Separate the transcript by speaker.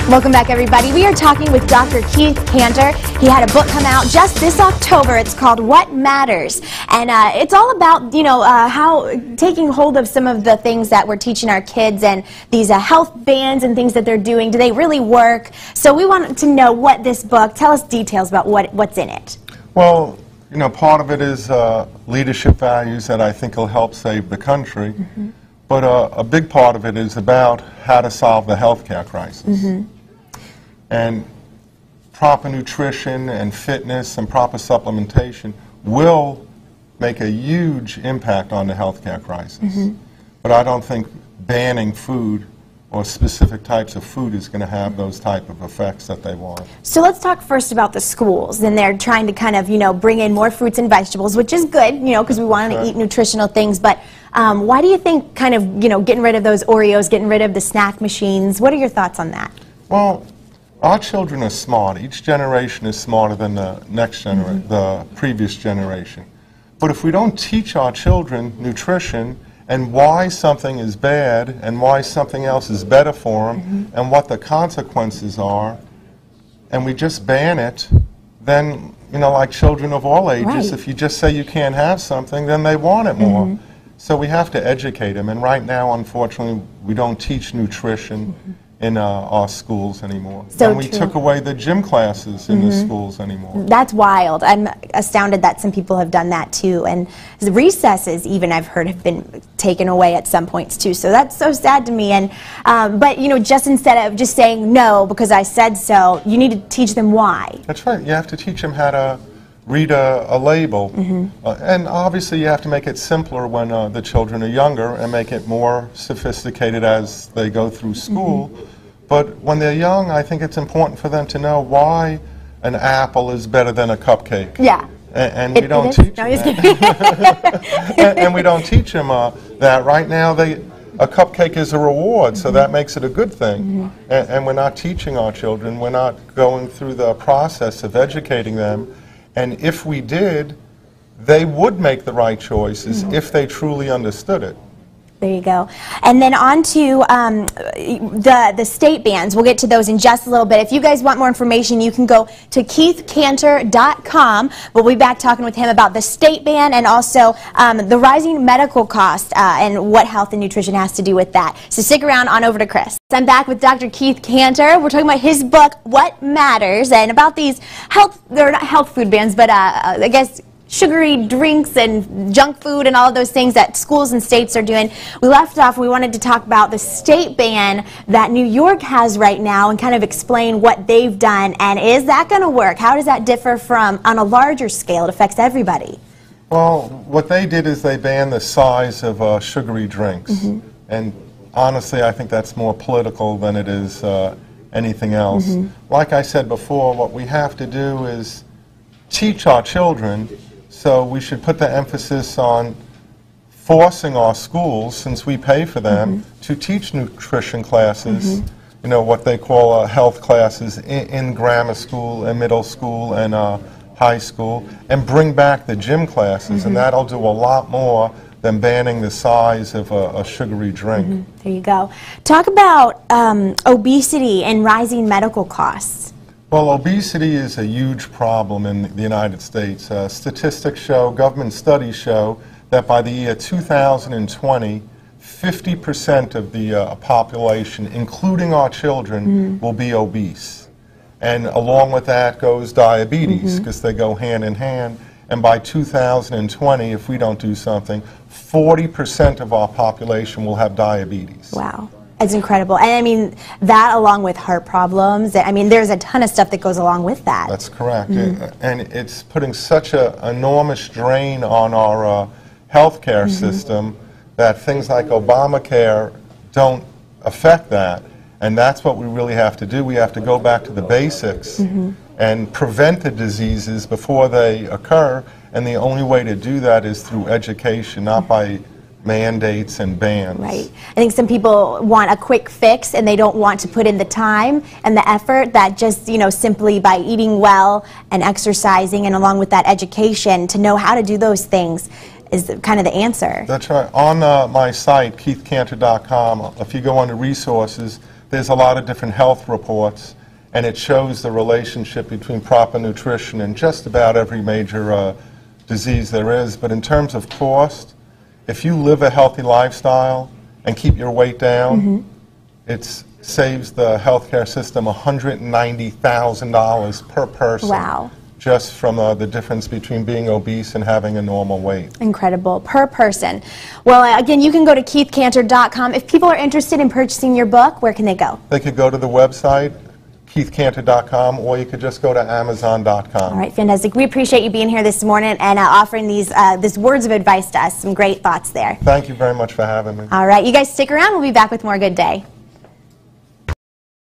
Speaker 1: Welcome back, everybody. We are talking with Dr. Keith Kantor. He had a book come out just this October. It's called What Matters, and it's all about, how taking hold of some of the things that we're teaching our kids and these health bans and things that they're doing. Do they really work? So we want to know what this book. Tell us details about what's in it.
Speaker 2: Well, part of it is leadership values that I think will help save the country. Mm-hmm. But a big part of it is about how to solve the healthcare crisis. Mm-hmm. And proper nutrition and fitness and proper supplementation will make a huge impact on the healthcare crisis. Mm-hmm. But I don't think banning food or specific types of food is going to have those type of effects that they want.
Speaker 1: So let's talk first about the schools. And they're trying to kind of, bring in more fruits and vegetables, which is good, because we want to eat nutritional things. But why do you think kind of, getting rid of those Oreos, getting rid of the snack machines, what are your thoughts on that?
Speaker 2: Well, our children are smart. Each generation is smarter than the next generation, the previous generation. But if we don't teach our children nutrition and why something is bad and why something else is better for them and what the consequences are, and we just ban it, then, like children of all ages, if you just say you can't have something, then they want it more. So we have to educate them, and right now, unfortunately, we don't teach nutrition in our schools anymore. And we took away the gym classes in the schools anymore. That's
Speaker 1: wild. I'm astounded that some people have done that too. And the recesses, even, I've heard, have been taken away at some points too. So that's so sad to me. And but just instead of just saying no because I said so, you need to teach them why.
Speaker 2: That's right. You have to teach them how to read a label. And obviously you have to make it simpler when the children are younger and make it more sophisticated as they go through school. But when they're young, I think it's important for them to know why an apple is better than a cupcake.
Speaker 1: Yeah.
Speaker 2: And we don't teach them that. And we don't teach them that. Right now, a cupcake is a reward, so that makes it a good thing. And we're not teaching our children. We're not going through the process of educating them. And if we did, they would make the right choices if they truly understood it.
Speaker 1: There you go. And then on to the state bans. We'll get to those in just a little bit. If you guys want more information, you can go to keithkantor.com. We'll be back talking with him about the state ban and also the rising medical cost and what health and nutrition has to do with that. So stick around, on over to Chris. I'm back with Dr. Keith Kantor. We're talking about his book, What Matters, and about these they're not health food bans, but I guess sugary drinks and junk food and all of those things that schools and states are doing. We left off, we wanted to talk about the state ban that New York has right now and kind of explain what they've done, and is that going to work? How does that differ from, on a larger scale, it affects everybody?
Speaker 2: Well, what they did is they banned the size of sugary drinks. And honestly, I think that's more political than it is anything else. Like I said before, what we have to do is teach our children. So we should put the emphasis on forcing our schools, since we pay for them, to teach nutrition classes, what they call health classes in grammar school and middle school and high school, and bring back the gym classes, and that'll do a lot more than banning the size of a sugary drink.
Speaker 1: There you go. Talk about obesity and rising medical costs.
Speaker 2: Well, obesity is a huge problem in the United States. Statistics show, government studies show, that by the year 2020, 50% of the population, including our children, will be obese. And along with that goes diabetes, because they go hand in hand. And by 2020, if we don't do something, 40% of our population will have diabetes.
Speaker 1: Wow. It's incredible. And I mean, that along with heart problems, I mean, there's a ton of stuff that goes along with that.
Speaker 2: That's correct. And it's putting such an enormous drain on our healthcare system that things like Obamacare don't affect that. And that's what we really have to do. We have to go back to the basics and prevent the diseases before they occur. And the only way to do that is through education, not by mandates and bans.
Speaker 1: Right. I think some people want a quick fix and they don't want to put in the time and the effort that just, simply by eating well and exercising and along with that education to know how to do those things is kind of the answer.
Speaker 2: That's right. On my site, keithkantor.com, if you go under resources, there's a lot of different health reports, and it shows the relationship between proper nutrition and just about every major disease there is. But in terms of cost, if you live a healthy lifestyle and keep your weight down, it saves the healthcare system $190,000 per person.
Speaker 1: Wow.
Speaker 2: Just from the difference between being obese and having a normal weight.
Speaker 1: Incredible. Per person. Well, again, you can go to KeithKantor.com. If people are interested in purchasing your book, where can they go?
Speaker 2: They could go to the website, KeithKantor.com, or you could just go to Amazon.com.
Speaker 1: All right, fantastic. We appreciate you being here this morning and offering these words of advice to us. Some great thoughts there.
Speaker 2: Thank you very much for having me.
Speaker 1: All right, you guys stick around. We'll be back with more Good Day.